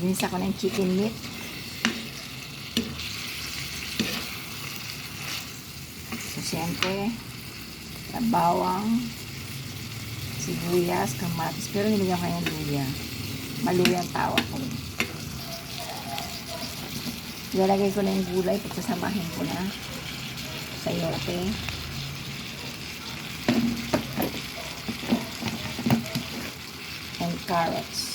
Ginisa ko ng chicken meat. So, siyempre, bawang, sibuyas, kamatis. Pero nilagyan ko yung luya. Maluya ang tawa ko. Ilalagay ko na yung gulay. Pagsasamahin ko na. Sayote. And carrots.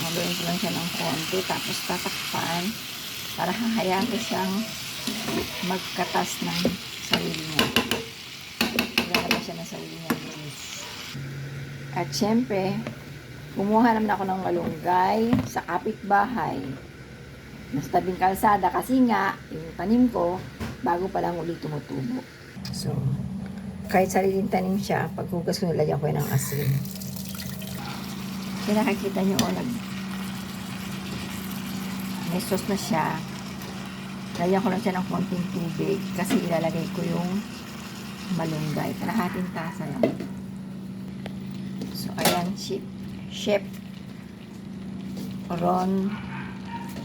Haluin ko lang siya ng konti, tapos tatakpan para hahayaan ko siyang magkatas ng sarili niya. Lalabas siya ng sarili niya juice. At syempre, kumuha naman ako ng malunggay sa kapitbahay. Nasa tabing kalsada kasi nga, yung tanim ko, bago pa lang ulit tumutubo. So, kahit sariling tanim siya, paghugas ko nilagyan ko ng asin. Kaya nakikita nyo, may sauce na siya. Lagyan ko lang siya ng konting tubig kasi ilalagay ko yung malunggay. Kalahating tasa lang. So, ayan, Chef Ron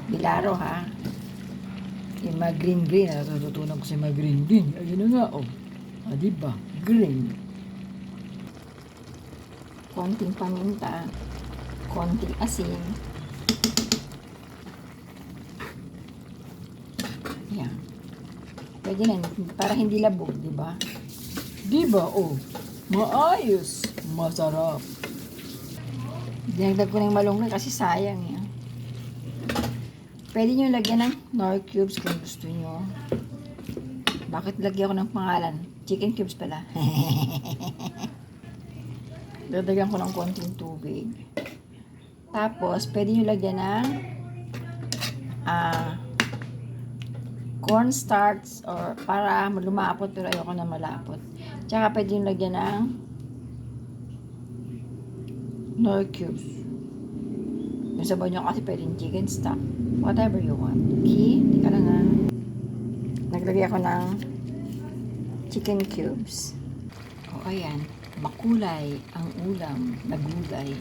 Bilaro, ha. Yung mga green. Natutunan ko sa mga green. Ayun na nga, oh. Diba? Green. Konting paminta. Konting asin. Yan. Pwede na, para hindi labog, di ba? Di ba? Oh, maayos. Masarap. Dinagdag ko na yung malunggay kasi sayang yan. Pwede nyo lagyan ng Knorr cubes kung gusto nyo. Bakit lagyan ko ng pangalan? Chicken cubes pala. Dadagyan ko ng konting tubig. Tapos, pwede nyo lagyan ng cornstarch or para lumapot, pero ayoko na malapot. Tsaka pwede nyo lagyan ng Knorr cubes. Yung sabaw nyo kasi pwedeng chicken stock. Whatever you want. Okay? Hindi ka na nga. Naglagay ako ng chicken cubes. O, ayan. Makulay ang ulam na gulay.